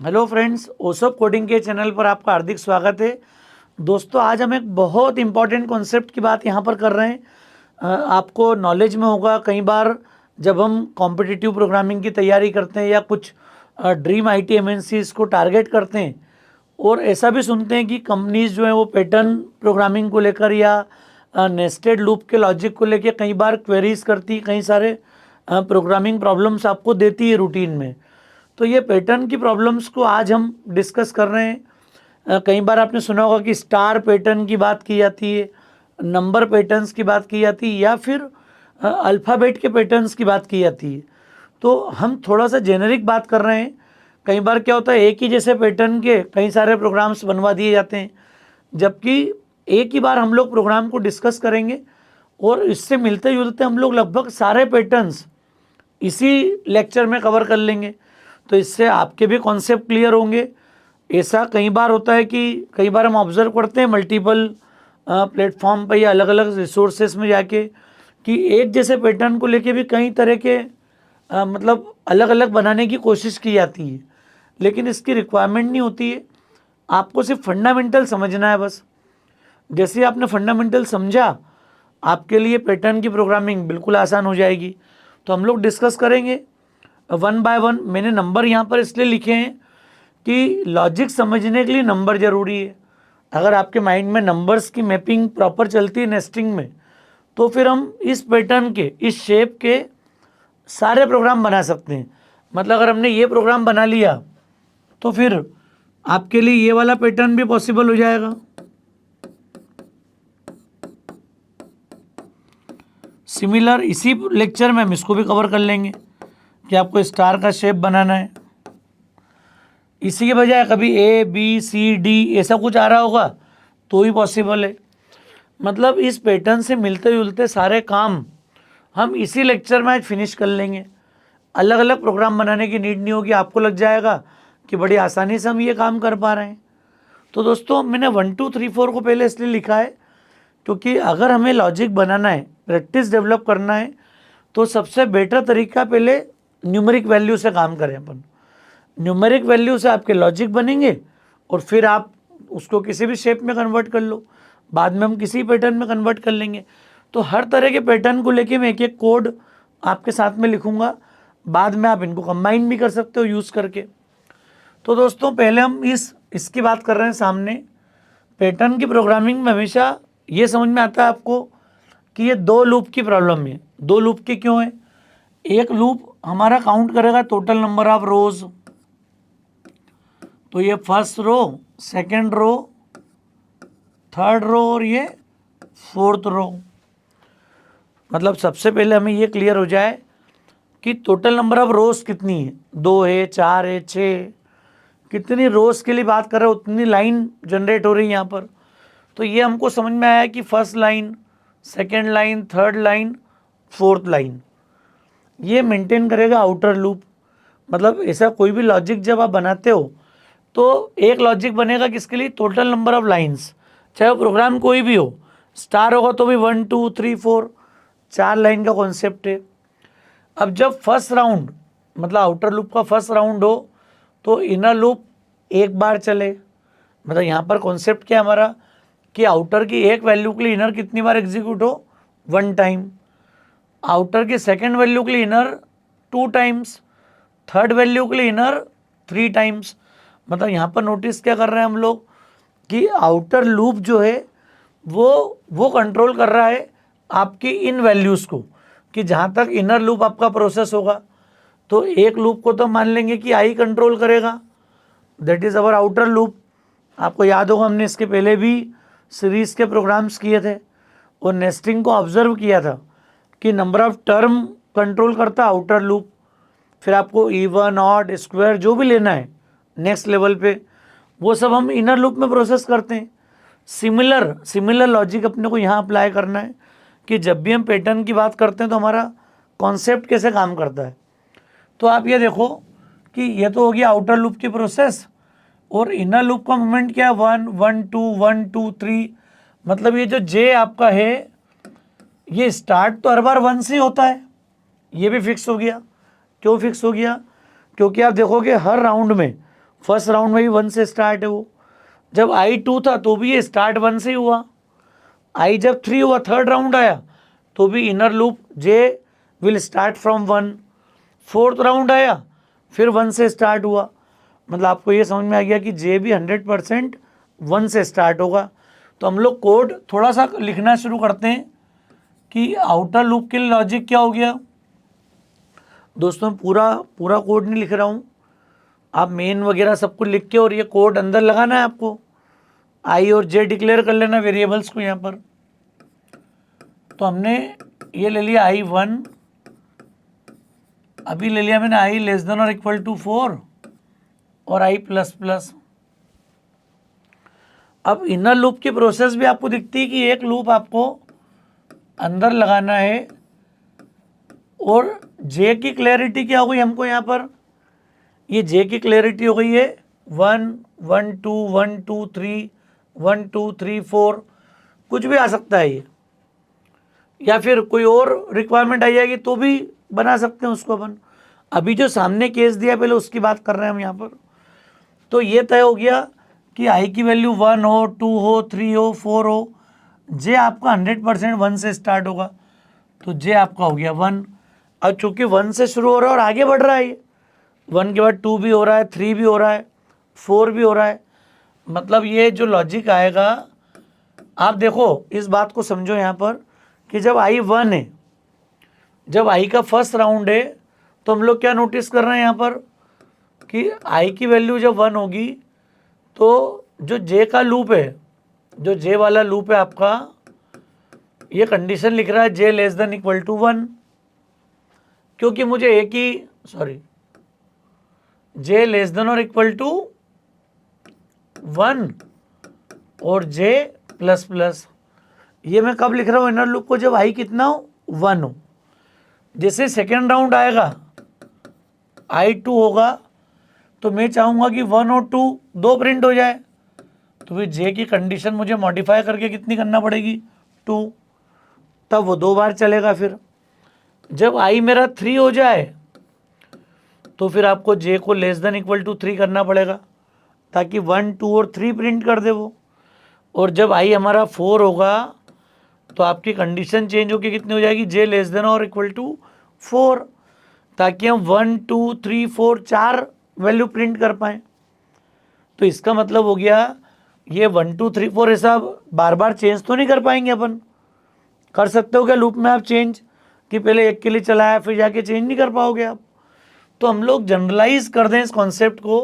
Hello friends, ओसप coding के channel पर आपका हार्दिक स्वागत है। दोस्तों, आज हम एक बहुत इंपॉर्टेंट कॉन्सेप्ट की बात यहाँ पर कर रहे हैं। आपको नॉलेज में होगा, कई बार जब हम कॉम्पिटिटिव प्रोग्रामिंग की तैयारी करते हैं या कुछ ड्रीम आईटी एमएनसीज को टारगेट करते हैं और ऐसा भी सुनते हैं कि कंपनीज जो है वो पैटर्न प्रोग्रामिंग को लेकर या नेस्टेड लूप के लॉजिक को लेकर कई बार क्वेरीज करती, कई सारे प्रोग्रामिंग प्रॉब्लम्स आपको देती है रूटीन में। तो ये पैटर्न की प्रॉब्लम्स को आज हम डिस्कस कर रहे हैं। कई बार आपने सुना होगा कि स्टार पैटर्न की बात की जाती है, नंबर पैटर्न्स की बात की जाती है या फिर अल्फ़ाबेट के पैटर्न्स की बात की जाती है। तो हम थोड़ा सा जेनरिक बात कर रहे हैं। कई बार क्या होता है, एक ही जैसे पैटर्न के कई सारे प्रोग्राम्स बनवा दिए जाते हैं, जबकि एक ही बार हम लोग प्रोग्राम को डिस्कस करेंगे और इससे मिलते जुलते हम लोग लगभग सारे पैटर्न्स इसी लेक्चर में कवर कर लेंगे। तो इससे आपके भी कॉन्सेप्ट क्लियर होंगे। ऐसा कई बार होता है कि कई बार हम ऑब्जर्व करते हैं मल्टीपल प्लेटफॉर्म पर या अलग अलग रिसोर्सेज में जाके कि एक जैसे पैटर्न को लेके भी कई तरह के मतलब अलग अलग बनाने की कोशिश की जाती है, लेकिन इसकी रिक्वायरमेंट नहीं होती है। आपको सिर्फ फंडामेंटल समझना है बस। जैसे ही आपने फंडामेंटल समझा, आपके लिए पैटर्न की प्रोग्रामिंग बिल्कुल आसान हो जाएगी। तो हम लोग डिस्कस करेंगे वन बाय वन। मैंने नंबर यहाँ पर इसलिए लिखे हैं कि लॉजिक समझने के लिए नंबर ज़रूरी है। अगर आपके माइंड में नंबर्स की मैपिंग प्रॉपर चलती है नेस्टिंग में, तो फिर हम इस पैटर्न के, इस शेप के सारे प्रोग्राम बना सकते हैं। मतलब अगर हमने ये प्रोग्राम बना लिया तो फिर आपके लिए ये वाला पैटर्न भी पॉसिबल हो जाएगा। सिमिलर इसी लेक्चर में हम इसको भी कवर कर लेंगे कि आपको स्टार का शेप बनाना है। इसी के बजाय कभी ए बी सी डी ऐसा कुछ आ रहा होगा तो ही पॉसिबल है। मतलब इस पैटर्न से मिलते जुलते सारे काम हम इसी लेक्चर में आज फिनिश कर लेंगे। अलग अलग प्रोग्राम बनाने की नीड नहीं होगी। आपको लग जाएगा कि बड़ी आसानी से हम ये काम कर पा रहे हैं। तो दोस्तों, मैंने 1 2 3 4 को पहले इसलिए लिखा है क्योंकि अगर हमें लॉजिक बनाना है, प्रैक्टिस डेवलप करना है, तो सबसे बेटर तरीका पहले न्यूमेरिक वैल्यू से काम करें अपन। न्यूमेरिक वैल्यू से आपके लॉजिक बनेंगे और फिर आप उसको किसी भी शेप में कन्वर्ट कर लो। बाद में हम किसी पैटर्न में कन्वर्ट कर लेंगे। तो हर तरह के पैटर्न को लेके मैं एक एक कोड आपके साथ में लिखूंगा। बाद में आप इनको कंबाइन भी कर सकते हो यूज़ करके। तो दोस्तों, पहले हम इसकी बात कर रहे हैं सामने। पैटर्न की प्रोग्रामिंग में हमेशा ये समझ में आता है आपको कि ये दो लूप की प्रॉब्लम है। दो लूप की क्यों है? एक लूप हमारा काउंट करेगा टोटल नंबर ऑफ रोज, तो ये first row, second row, third row और ये फोर्थ रो। मतलब सबसे पहले हमें ये क्लियर हो जाए कि टोटल नंबर ऑफ रोज कितनी है। 2 है, 4 है, 6, कितनी रोज के लिए बात कर रहे हो उतनी लाइन जनरेट हो रही है यहाँ पर। तो ये हमको समझ में आया कि first line, second line, third line, fourth line ये मेंटेन करेगा आउटर लूप। मतलब ऐसा कोई भी लॉजिक जब आप बनाते हो तो एक लॉजिक बनेगा किसके लिए? टोटल नंबर ऑफ लाइंस, चाहे वो प्रोग्राम कोई भी हो। स्टार होगा तो भी 1 2 3 4 4 लाइन का कॉन्सेप्ट है। अब जब फर्स्ट राउंड, मतलब आउटर लूप का फर्स्ट राउंड हो, तो इनर लूप एक बार चले। मतलब यहाँ पर कॉन्सेप्ट क्या है हमारा कि आउटर की एक वैल्यू के लिए इनर कितनी बार एग्जीक्यूट हो? 1 टाइम। आउटर की सेकेंड वैल्यू के लिए इनर 2 टाइम्स, थर्ड वैल्यू के लिए इनर 3 टाइम्स। मतलब यहाँ पर नोटिस क्या कर रहे हैं हम लोग कि आउटर लूप जो है वो कंट्रोल कर रहा है आपकी इन वैल्यूज़ को, कि जहाँ तक इनर लूप आपका प्रोसेस होगा तो एक लूप को तो मान लेंगे कि आई कंट्रोल करेगा, that is our outer loop. आपको याद होगा हमने इसके पहले भी सीरीज़ के प्रोग्राम्स किए थे और नेस्टिंग को ऑब्जर्व किया था कि नंबर ऑफ टर्म कंट्रोल करता आउटर लूप। फिर आपको इवन, ऑड, स्क्वायर जो भी लेना है नेक्स्ट लेवल पे, वो सब हम इनर लूप में प्रोसेस करते हैं। सिमिलर लॉजिक अपने को यहाँ अप्लाई करना है कि जब भी हम पैटर्न की बात करते हैं तो हमारा कॉन्सेप्ट कैसे काम करता है। तो आप ये देखो कि ये तो हो गया आउटर लूप की प्रोसेस, और इनर लूप का मूवमेंट क्या है? 1 1 2 1 2 3। मतलब ये जो जे आपका है, ये स्टार्ट तो हर बार 1 से होता है, ये भी फिक्स हो गया। क्यों फिक्स हो गया? क्योंकि आप देखोगे हर राउंड में फर्स्ट राउंड में भी 1 से स्टार्ट है वो। जब I2 था तो भी ये स्टार्ट 1 से ही हुआ। I जब 3 हुआ, थर्ड राउंड आया, तो भी inner loop J will start from 1। Fourth round आया, फिर 1 से स्टार्ट हुआ। मतलब आपको ये समझ में आ गया कि J भी 100% 1 से स्टार्ट होगा। तो हम लोग कोड थोड़ा सा लिखना शुरू करते हैं कि आउटर लूप के लिए लॉजिक क्या हो गया। दोस्तों पूरा कोड नहीं लिख रहा हूँ, आप मेन वगैरह सब कुछ लिख के और ये कोड अंदर लगाना है आपको। I और J डिक्लेयर कर लेना वेरिएबल्स को यहाँ पर। तो हमने ये ले लिया I1, अभी ले लिया मैंने I लेस देन और इक्वल टू 4 और I प्लस प्लस। अब इनर लूप की प्रोसेस भी आपको दिखती है कि एक लूप आपको अंदर लगाना है। और J की क्लैरिटी क्या हो गई हमको यहाँ पर, ये J की क्लैरिटी हो गई है 1 1 2 1 2 3 1 2 3 4, कुछ भी आ सकता है ये, या फिर कोई और रिक्वायरमेंट आ जाएगी तो भी बना सकते हैं उसको अपन। अभी जो सामने केस दिया पहले उसकी बात कर रहे हैं हम यहाँ पर। तो ये तय हो गया कि I की वैल्यू 1 हो, 2 हो, 3 हो, 4 हो। J आपका 100% 1 से स्टार्ट होगा, तो J आपका हो गया 1। अब चूंकि 1 से शुरू हो रहा है और आगे बढ़ रहा है ये, 1 के बाद 2 भी हो रहा है, 3 भी हो रहा है, 4 भी हो रहा है। मतलब ये जो लॉजिक आएगा, आप देखो इस बात को समझो यहाँ पर कि जब I 1 है, जब I का फर्स्ट राउंड है, तो हम लोग क्या नोटिस कर रहे हैं यहाँ पर कि I की वैल्यू जब 1 होगी तो जो J का लूप है, जो J वाला लूप है आपका, ये कंडीशन लिख रहा है J less than equal to 1, क्योंकि मुझे एक ही J लेस देन और इक्वल टू 1 और J प्लस प्लस। ये मैं कब लिख रहा हूँ इनर लूप को, जब I कितना हो 1 हो। जैसे सेकेंड राउंड आएगा I2 होगा, तो मैं चाहूँगा कि 1 और 2 दो प्रिंट हो जाए, तो फिर J की कंडीशन मुझे मॉडिफाई करके कितनी करना पड़ेगी 2, तब वो 2 बार चलेगा। फिर जब I मेरा 3 हो जाए तो फिर आपको J को लेस देन इक्वल टू 3 करना पड़ेगा ताकि 1 2 और 3 प्रिंट कर दे वो। और जब I हमारा 4 होगा तो आपकी कंडीशन चेंज होकर कितनी हो जाएगी, J लेस देन और इक्वल टू 4, ताकि हम 1 2 3 4 4 वैल्यू प्रिंट कर पाएँ। तो इसका मतलब हो गया ये 1 2 3 4 ऐसा बार बार चेंज तो नहीं कर पाएंगे अपन। कर सकते हो क्या लूप में आप चेंज, कि पहले एक के लिए चलाया फिर जाके चेंज नहीं कर पाओगे आप। तो हम लोग जनरलाइज कर दें इस कॉन्सेप्ट को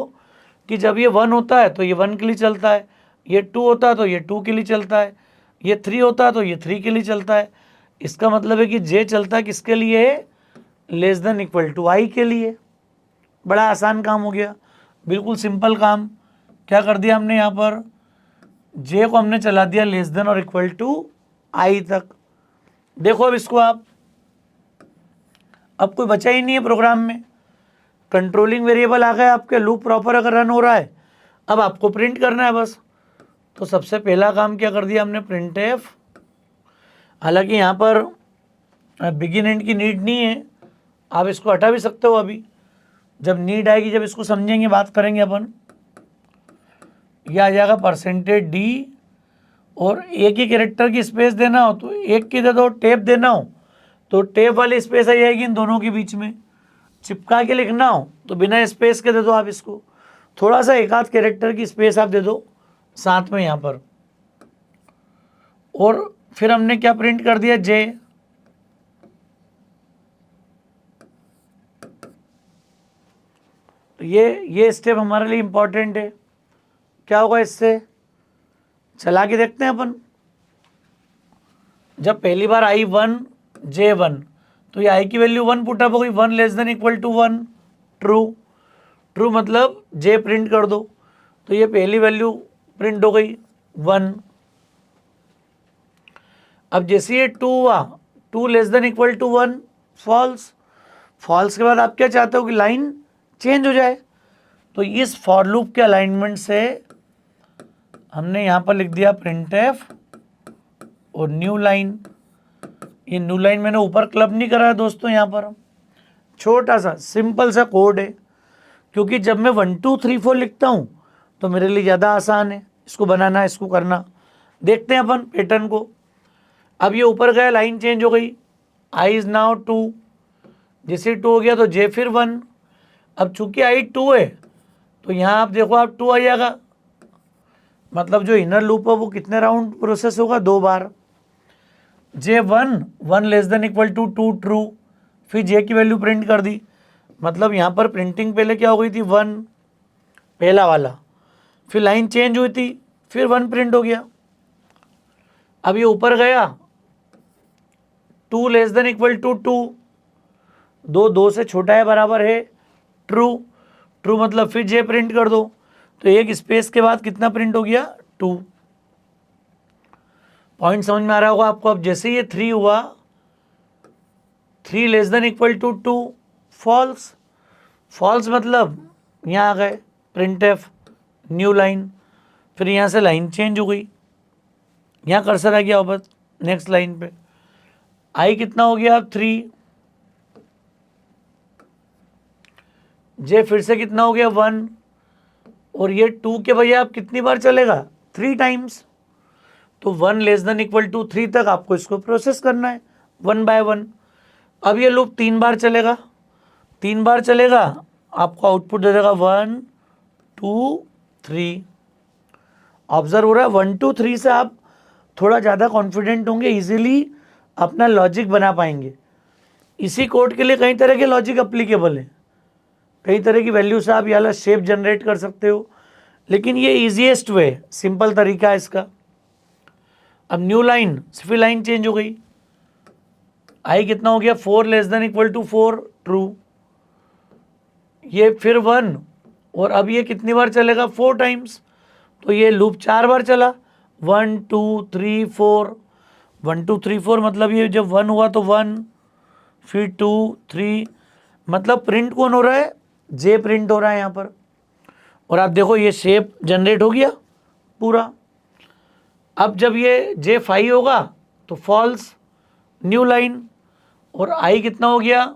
कि जब ये 1 होता है तो ये 1 के लिए चलता है, ये 2 होता है तो ये 2 के लिए चलता है, ये 3 होता है तो ये 3 के लिए चलता है। इसका मतलब है कि J चलता है किसके लिए, less than equal to I के लिए। बड़ा आसान काम हो गया, बिल्कुल सिंपल काम। क्या कर दिया हमने यहाँ पर, J को हमने चला दिया लेस देन और इक्वल टू I तक। देखो अब इसको आप, अब कोई बचा ही नहीं है प्रोग्राम में, कंट्रोलिंग वेरिएबल आ गए आपके, लूप प्रॉपर अगर रन हो रहा है, अब आपको प्रिंट करना है बस। तो सबसे पहला काम क्या कर दिया हमने, प्रिंट एफ। हालांकि यहाँ पर बिगिन एंड की नीड नहीं है, आप इसको हटा भी सकते हो। अभी जब नीड आएगी, जब इसको समझेंगे, बात करेंगे अपन, यह आ जाएगा %d, और एक ही कैरेक्टर की स्पेस देना हो तो एक की दे दो, टेप देना हो तो टेप वाली स्पेस आ जाएगी इन दोनों के बीच में। चिपका के लिखना हो तो बिना स्पेस के दे दो आप इसको, थोड़ा सा एक आध कैरेक्टर की स्पेस आप दे दो साथ में यहाँ पर। और फिर हमने क्या प्रिंट कर दिया, J। तो ये स्टेप हमारे लिए इंपॉर्टेंट है। क्या होगा इससे, चला के देखते हैं अपन। जब पहली बार I 1 J 1, तो ये I की वैल्यू 1 पुटअप हो गई, 1 less than equal to 1, true. True मतलब J प्रिंट कर दो, तो ये पहली वैल्यू प्रिंट हो गई 1। अब जैसे ये 2 हुआ, 2 less than equal to 1, false. False के बाद आप क्या चाहते हो कि लाइन चेंज हो जाए, तो इस फॉर लूप के अलाइनमेंट से हमने यहाँ पर लिख दिया प्रिंट एफ और न्यू लाइन। ये न्यू लाइन मैंने ऊपर क्लब नहीं करा है दोस्तों, यहाँ पर छोटा सा सिंपल सा कोड है क्योंकि जब मैं 1 2 3 4 लिखता हूँ तो मेरे लिए ज़्यादा आसान है इसको बनाना, इसको करना। देखते हैं अपन पैटर्न को। अब ये ऊपर गया, लाइन चेंज हो गई, आई इज नाउ 2, जैसे 2 हो गया तो जे फिर 1। अब चूंकि आई 2 है तो यहाँ आप देखो आप 2 आ जाएगा, मतलब जो इनर लूप है वो कितने राउंड प्रोसेस होगा, 2 बार। J 1 less than equal to 2 true, फिर जे की वैल्यू प्रिंट कर दी, मतलब यहाँ पर प्रिंटिंग पहले क्या हो गई थी 1 पहला वाला, फिर लाइन चेंज हुई थी, फिर 1 प्रिंट हो गया। अब ये ऊपर गया 2 लेस देन इक्वल टू 2, 2 से छोटा है बराबर है, ट्रू। ट्रू मतलब फिर जे प्रिंट कर दो, तो एक स्पेस के बाद कितना प्रिंट हो गया, 2। पॉइंट समझ में आ रहा होगा आपको। अब जैसे ये 3 हुआ, 3 less than equal to 2, false. False मतलब यहाँ आ गए प्रिंट एफ न्यू लाइन, फिर यहाँ से लाइन चेंज हो गई, यहाँ कर्सर आ गया वापस नेक्स्ट लाइन पे। आई कितना हो गया, 3, जे फिर से कितना हो गया 1, और ये 2 के भैया आप कितनी बार चलेगा, 3 टाइम्स। तो 1 लेस देन इक्वल टू 3 तक आपको इसको प्रोसेस करना है 1 बाय 1। अब ये लूप 3 बार चलेगा, 3 बार चलेगा, आपको आउटपुट दे देगा 1 2 3। ऑब्जर्व हो रहा है, 1 2 3 से आप थोड़ा ज़्यादा कॉन्फिडेंट होंगे, इजीली अपना लॉजिक बना पाएंगे। इसी कोड के लिए कई तरह के लॉजिक अप्लीकेबल हैं, कई तरह की वैल्यू से आप ये वाला शेप जनरेट कर सकते हो, लेकिन ये ईजीएस्ट वे, सिंपल तरीका है इसका। अब न्यू लाइन, फिर लाइन चेंज हो गई, आई कितना हो गया, 4 less than equal to 4, true. ये फिर 1, और अब ये कितनी बार चलेगा, 4 टाइम्स, तो ये लूप 4 बार चला, 1 2 3 4, 1 2 3 4, मतलब ये जब 1 हुआ तो 1, फिर 2 3, मतलब प्रिंट कौन हो रहा है, जे प्रिंट हो रहा है यहाँ पर। और आप देखो ये शेप जनरेट हो गया पूरा। अब जब ये जे 5 होगा तो फॉल्स, न्यू लाइन, और आई कितना हो गया,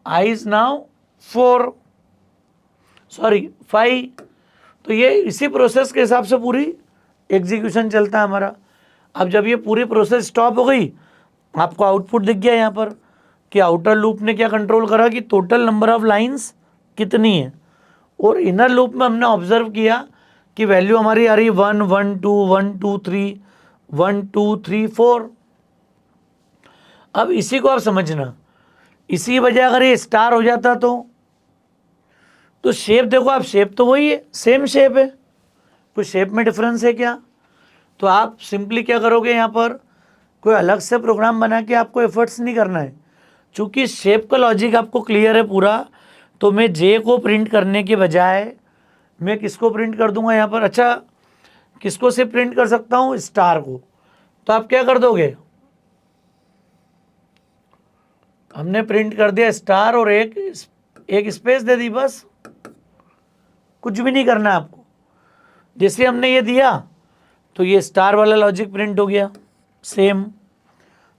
आई इज नाउ 4, सॉरी 5। तो ये इसी प्रोसेस के हिसाब से पूरी एग्जीक्यूशन चलता है हमारा। अब जब ये पूरी प्रोसेस स्टॉप हो गई, आपको आउटपुट दिख गया यहाँ पर कि आउटर लूप ने क्या कंट्रोल करा कि टोटल नंबर ऑफ लाइंस कितनी है, और इनर लूप में हमने ऑब्जर्व किया कि वैल्यू हमारी आ रही 1 1 2 1 2 3 1 2 3 4। अब इसी को आप समझना, इसी वजह अगर ये स्टार हो जाता तो शेप देखो आप, शेप तो वही है, सेम शेप है, कोई शेप में डिफरेंस है क्या। तो आप सिंपली क्या करोगे, यहाँ पर कोई अलग से प्रोग्राम बना के आपको एफर्ट्स नहीं करना है, चूँकि शेप का लॉजिक आपको क्लियर है पूरा। तो मैं जे को प्रिंट करने के बजाय मैं किसको प्रिंट कर दूंगा यहाँ पर, अच्छा किसको से प्रिंट कर सकता हूँ, स्टार को। तो आप क्या कर दोगे, हमने प्रिंट कर दिया स्टार और एक स्पेस दे दी, बस कुछ भी नहीं करना है आपको। जैसे हमने ये दिया तो ये स्टार वाला लॉजिक प्रिंट हो गया सेम।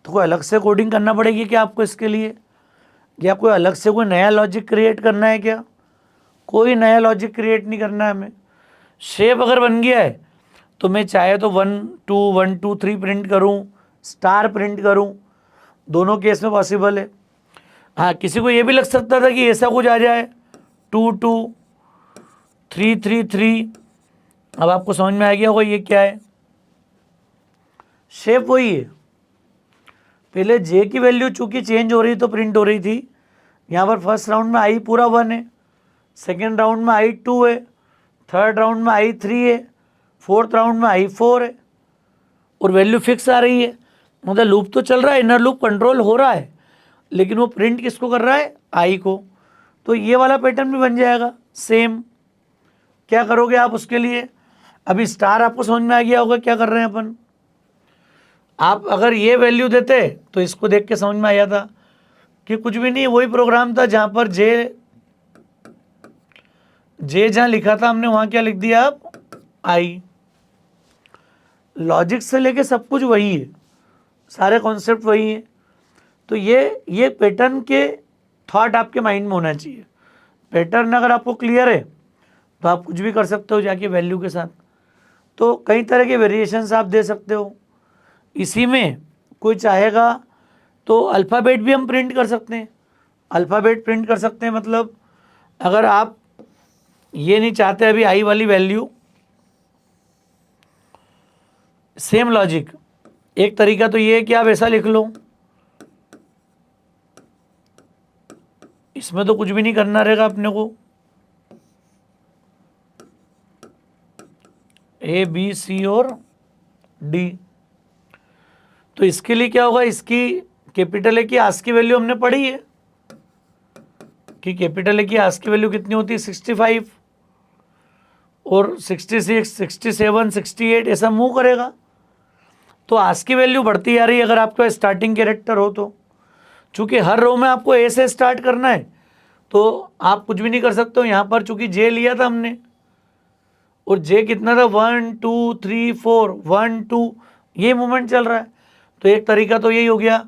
तो कोई अलग से कोडिंग करना पड़ेगी क्या आपको इसके लिए, या कोई अलग से कोई नया लॉजिक क्रिएट करना है क्या, कोई नया लॉजिक क्रिएट नहीं करना है हमें। शेप अगर बन गया है तो मैं चाहे तो 1 2 1 2 3 प्रिंट करूं, स्टार प्रिंट करूं, दोनों केस में पॉसिबल है। हाँ, किसी को ये भी लग सकता था कि ऐसा कुछ आ जाए 2 2 3 3 3। अब आपको समझ में आ गया होगा ये क्या है, शेप वही है। पहले जे की वैल्यू चूंकि चेंज हो रही तो प्रिंट हो रही थी, यहाँ पर फर्स्ट राउंड में आई पूरा 1 है, सेकेंड राउंड में आई 2 है, थर्ड राउंड में आई 3 है, फोर्थ राउंड में आई 4 है, और वैल्यू फिक्स आ रही है। मतलब लूप तो चल रहा है, इनर लूप कंट्रोल हो रहा है, लेकिन वो प्रिंट किसको कर रहा है, आई को। तो ये वाला पैटर्न भी बन जाएगा सेम। क्या करोगे आप उसके लिए, अभी स्टार आपको समझ में आ गया होगा क्या कर रहे हैं अपन। आप अगर ये वैल्यू देते तो इसको देख के समझ में आया था कि कुछ भी नहीं, वही प्रोग्राम था जहाँ पर जे जहाँ लिखा था हमने वहाँ क्या लिख दिया आप, आई। लॉजिक से लेके सब कुछ वही है, सारे कॉन्सेप्ट वही हैं। तो ये पैटर्न के थॉट आपके माइंड में होना चाहिए। पैटर्न अगर आपको क्लियर है तो आप कुछ भी कर सकते हो जाके वैल्यू के साथ। तो कई तरह के वेरिएशंस आप दे सकते हो। इसी में कोई चाहेगा तो अल्फ़ाबेट भी हम प्रिंट कर सकते हैं। अल्फ़ाबेट प्रिंट कर सकते हैं मतलब अगर आप ये नहीं चाहते अभी आई वाली वैल्यू, सेम लॉजिक, एक तरीका तो ये है कि आप ऐसा लिख लो, इसमें तो कुछ भी नहीं करना रहेगा अपने को, ए बी सी और डी। तो इसके लिए क्या होगा, इसकी कैपिटल ए की आज की वैल्यू हमने पढ़ी है कि कैपिटल ए की आज की वैल्यू कितनी होती है 65 और 66, 67, 68 ऐसा मूव करेगा। तो आज की वैल्यू बढ़ती आ रही है अगर आपका स्टार्टिंग कैरेक्टर हो तो। चूंकि हर रो में आपको ए से स्टार्ट करना है तो आप कुछ भी नहीं कर सकते हो। यहाँ पर चूंकि जे लिया था हमने और जे कितना था 1 2 3 4 1 2, ये मूवमेंट चल रहा है। तो एक तरीका तो यही हो गया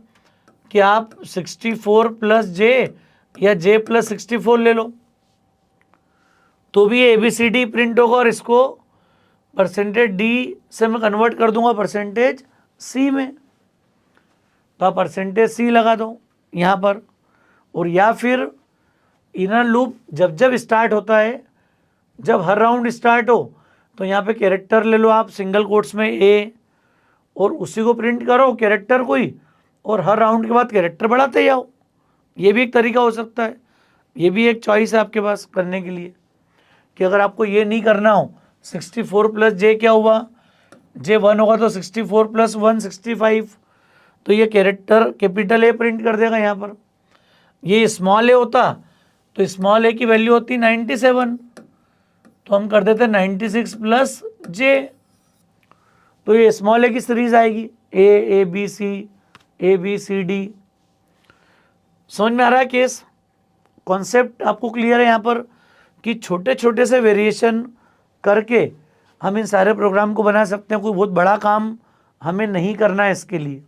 कि आप 64 प्लस जे या जे प्लस 64 ले लो, तो भी ये ABCD प्रिंट होगा और इसको परसेंटेज डी से मैं कन्वर्ट कर दूंगा परसेंटेज सी में। तो आप परसेंटेज सी लगा दो यहाँ पर। और या फिर इनर लूप जब जब स्टार्ट होता है, जब हर राउंड स्टार्ट हो तो यहाँ पे कैरेक्टर ले लो आप सिंगल कोट्स में ए, और उसी को प्रिंट करो कैरेक्टर को ही, और हर राउंड के बाद कैरेक्टर बढ़ाते जाओ। ये भी एक तरीका हो सकता है, ये भी एक चॉइस है आपके पास करने के लिए कि अगर आपको ये नहीं करना हो 64 प्लस जे क्या हुआ, जे 1 होगा तो 64 प्लस 1 65, तो ये कैरेक्टर कैपिटल ए प्रिंट कर देगा यहाँ पर। ये स्मॉल ए होता तो स्मॉल ए की वैल्यू होती 97, तो हम कर देते 96 प्लस जे, तो ये स्मॉल ए की सीरीज आएगी ए बी सी डी। समझ में आ रहा है केस? कॉन्सेप्ट आपको क्लियर है यहाँ पर कि छोटे छोटे से वेरिएशन करके हम इन सारे प्रोग्राम को बना सकते हैं। कोई बहुत बड़ा काम हमें नहीं करना है इसके लिए।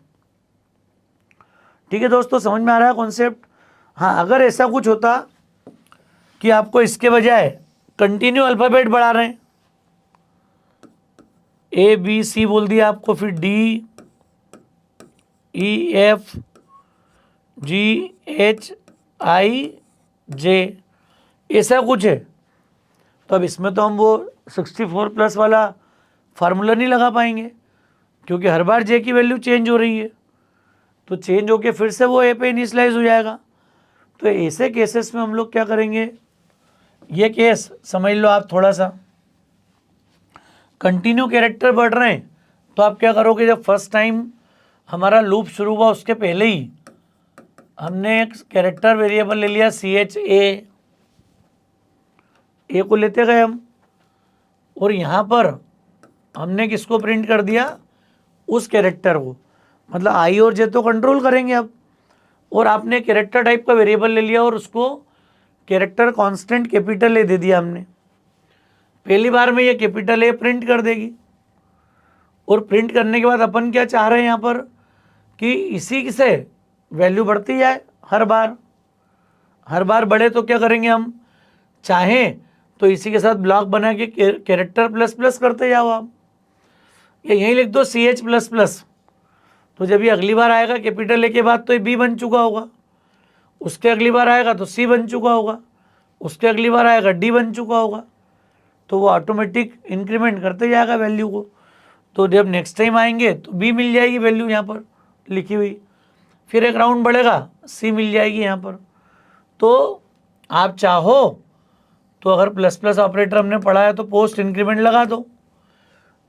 ठीक है दोस्तों, समझ में आ रहा है कॉन्सेप्ट? हाँ, अगर ऐसा कुछ होता कि आपको इसके बजाय कंटिन्यू अल्फ़ाबेट बढ़ा रहे हैं, ए बी सी बोल दिया आपको, फिर D E F G H I J, ऐसा कुछ है, तो अब इसमें तो हम वो 64 प्लस वाला फार्मूला नहीं लगा पाएंगे क्योंकि हर बार जे की वैल्यू चेंज हो रही है। तो चेंज होके फिर से वो ए पे इनिशियलाइज हो जाएगा। तो ऐसे केसेस में हम लोग क्या करेंगे, ये केस समझ लो आप थोड़ा सा, कंटिन्यू कैरेक्टर बढ़ रहे हैं तो आप क्या करोगे, जब फर्स्ट टाइम हमारा लूप शुरू हुआ उसके पहले ही हमने एक कैरेक्टर वेरिएबल ले लिया CH ए को लेते गए हम, और यहाँ पर हमने किसको प्रिंट कर दिया, उस कैरेक्टर को, मतलब आई और जे तो कंट्रोल करेंगे अब, और आपने कैरेक्टर टाइप का वेरिएबल ले लिया और उसको कैरेक्टर कांस्टेंट कैपिटल ए दे दिया हमने। पहली बार में ये कैपिटल ए प्रिंट कर देगी, और प्रिंट करने के बाद अपन क्या चाह रहे हैं यहाँ पर कि इसी से वैल्यू बढ़ती जाए हर बार बढ़े। तो क्या करेंगे, हम चाहें तो इसी के साथ ब्लॉक बना के कैरेक्टर प्लस प्लस करते जाओ आप, या यहीं लिख दो CH प्लस प्लस। तो जब ये अगली बार आएगा कैपिटल ए के बाद तो ये बी बन चुका होगा, उसके अगली बार आएगा तो सी बन चुका होगा, उसके अगली बार आएगा डी बन चुका होगा। तो वो ऑटोमेटिक इंक्रीमेंट करते जाएगा वैल्यू को। तो जब नेक्स्ट टाइम आएंगे तो बी मिल जाएगी वैल्यू यहाँ पर लिखी हुई, फिर एक राउंड बढ़ेगा सी मिल जाएगी यहाँ पर। तो आप चाहो तो अगर प्लस प्लस ऑपरेटर हमने पढ़ा है तो पोस्ट इंक्रीमेंट लगा दो,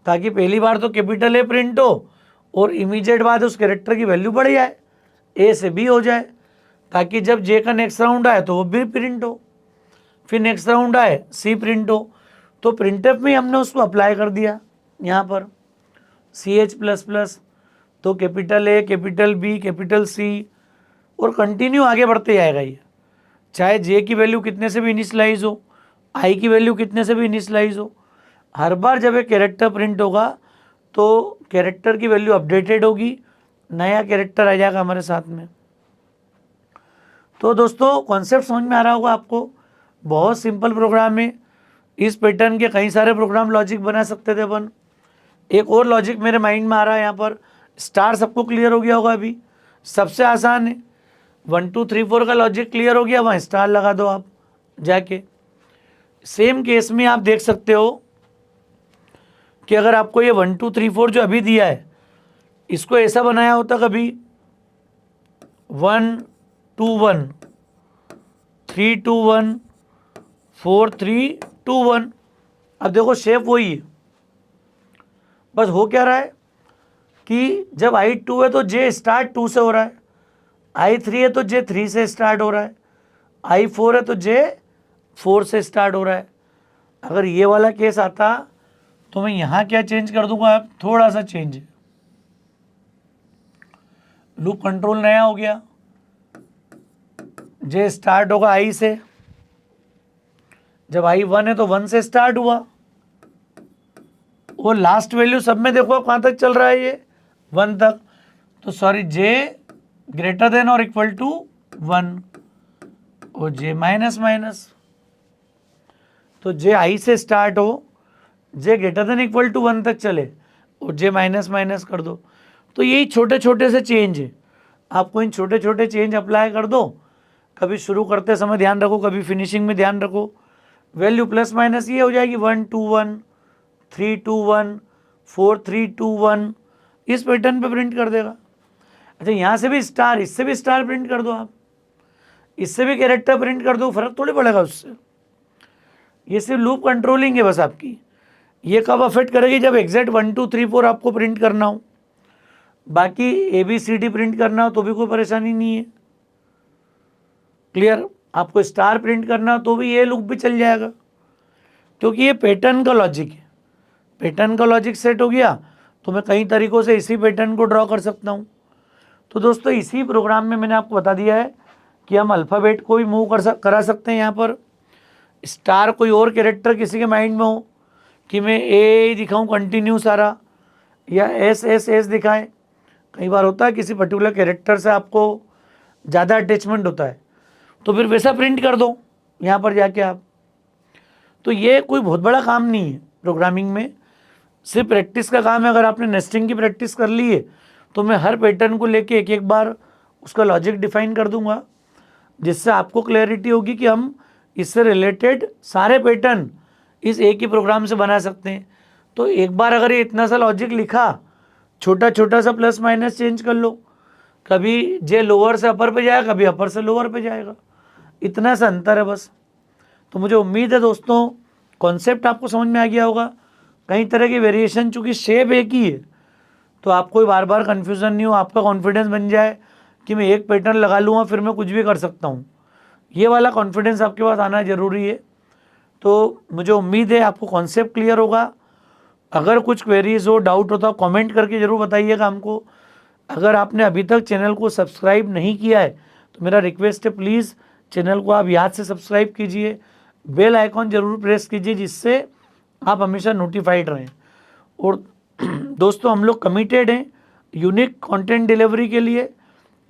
ताकि पहली बार तो कैपिटल ए प्रिंट हो और इमीडिएट बाद उस कैरेक्टर की वैल्यू बढ़ जाए, ए से बी हो जाए, ताकि जब जे का नेक्स्ट राउंड आए तो वो बी प्रिंट हो, फिर नेक्स्ट राउंड आए सी प्रिंट हो। तो प्रिंटफ में हमने उसको अप्लाई कर दिया यहाँ पर CH प्लस प्लस, तो capital A capital B capital C, और कंटिन्यू आगे बढ़ते जाएगा ये, चाहे जे की वैल्यू कितने से भी इनिशियलाइज हो, आई की वैल्यू कितने से भी इनिशियलाइज हो। हर बार जब एक कैरेक्टर प्रिंट होगा तो कैरेक्टर की वैल्यू अपडेटेड होगी, नया कैरेक्टर आ जाएगा हमारे साथ में। तो दोस्तों कॉन्सेप्ट समझ में आ रहा होगा आपको। बहुत सिंपल प्रोग्राम है। इस पैटर्न के कई सारे प्रोग्राम लॉजिक बना सकते थे अपन। एक और लॉजिक मेरे माइंड में आ रहा है यहाँ पर। स्टार सबको क्लियर हो गया होगा अभी, सबसे आसान है। 1 2 3 4 का लॉजिक क्लियर हो गया, वहाँ स्टार लगा दो आप जाके। सेम केस में आप देख सकते हो कि अगर आपको ये 1 2 3 4 जो अभी दिया है, इसको ऐसा बनाया होता कभी 1 2 1 3 2 1 4 3 2 1, अब देखो शेप वही है, बस हो क्या रहा है कि जब I2 है तो J स्टार्ट 2 से हो रहा है, I3 है तो J 3 से स्टार्ट हो रहा है, I4 है तो J 4 से स्टार्ट हो रहा है। अगर ये वाला केस आता तो मैं यहाँ क्या चेंज कर दूंगा, अब थोड़ा सा चेंज है, लूप कंट्रोल नया हो गया। J स्टार्ट होगा I से, जब I1 है तो 1 से स्टार्ट हुआ, वो लास्ट वैल्यू सब में देखो कहाँ तक चल रहा है, ये 1 तक। तो सॉरी, J ग्रेटर देन और इक्वल टू 1, और J माइनस माइनस, तो J I से स्टार्ट हो, J greater than equal to 1 तक चले, और J माइनस माइनस कर दो। तो यही छोटे छोटे से चेंज है, आपको इन छोटे छोटे चेंज अप्लाई कर दो। कभी शुरू करते समय ध्यान रखो, कभी फिनिशिंग में ध्यान रखो। वैल्यू प्लस माइनस ये हो जाएगी 1 2 1 3 2 1 4 3 2 1, इस पैटर्न पे प्रिंट कर देगा। अच्छा, यहाँ से भी स्टार, इससे भी स्टार प्रिंट कर दो आप, इससे भी कैरेक्टर प्रिंट कर दो, फर्क थोड़ी पड़ेगा उससे। ये सिर्फ लूप कंट्रोलिंग है बस आपकी। ये कब अफेक्ट करेगी, जब एग्जैक्ट 1 2 3 4 आपको प्रिंट करना हो। बाकी ABCD प्रिंट करना हो तो भी कोई परेशानी नहीं है, क्लियर। आपको स्टार प्रिंट करना हो तो भी ये लूप भी चल जाएगा, क्योंकि ये पैटर्न का लॉजिक है। पैटर्न का लॉजिक सेट हो गया तो मैं कई तरीक़ों से इसी पैटर्न को ड्रॉ कर सकता हूँ। तो दोस्तों, इसी प्रोग्राम में मैंने आपको बता दिया है कि हम अल्फ़ाबेट को भी मूव करा सकते हैं। यहाँ पर स्टार कोई और कैरेक्टर किसी के माइंड में हो कि मैं A दिखाऊँ कंटिन्यू सारा, या S दिखाएं। कई बार होता है किसी पर्टिकुलर कैरेक्टर से आपको ज़्यादा अटैचमेंट होता है, तो फिर वैसा प्रिंट कर दो यहाँ पर जाके आप। तो ये कोई बहुत बड़ा काम नहीं है प्रोग्रामिंग में, सिर्फ प्रैक्टिस का काम है। अगर आपने नेस्टिंग की प्रैक्टिस कर ली है तो मैं हर पैटर्न को लेके एक एक बार उसका लॉजिक डिफाइन कर दूंगा, जिससे आपको क्लैरिटी होगी कि हम इससे रिलेटेड सारे पैटर्न इस एक ही प्रोग्राम से बना सकते हैं। तो एक बार अगर ये इतना सा लॉजिक लिखा, छोटा छोटा सा प्लस माइनस चेंज कर लो, कभी J लोअर से अपर पे जाएगा, कभी अपर से लोअर पे जाएगा, इतना सा अंतर है बस। तो मुझे उम्मीद है दोस्तों कॉन्सेप्ट आपको समझ में आ गया होगा। कई तरह की वेरिएशन, चूँकि शेप एक ही है तो आपको बार बार कन्फ्यूज़न नहीं हो, आपका कॉन्फिडेंस बन जाए कि मैं एक पैटर्न लगा लूँगा फिर मैं कुछ भी कर सकता हूँ। ये वाला कॉन्फिडेंस आपके पास आना ज़रूरी है। तो मुझे उम्मीद है आपको कॉन्सेप्ट क्लियर होगा। अगर कुछ क्वेरीज हो, डाउट हो तो कमेंट करके ज़रूर बताइएगा हमको। अगर आपने अभी तक चैनल को सब्सक्राइब नहीं किया है तो मेरा रिक्वेस्ट है, प्लीज़ चैनल को आप याद से सब्सक्राइब कीजिए, बेल आइकॉन ज़रूर प्रेस कीजिए, जिससे आप हमेशा नोटिफाइड रहें। और दोस्तों, हम लोग कमिटेड हैं यूनिक कंटेंट डिलीवरी के लिए,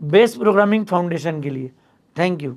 बेस्ट प्रोग्रामिंग फाउंडेशन के लिए। Thank you.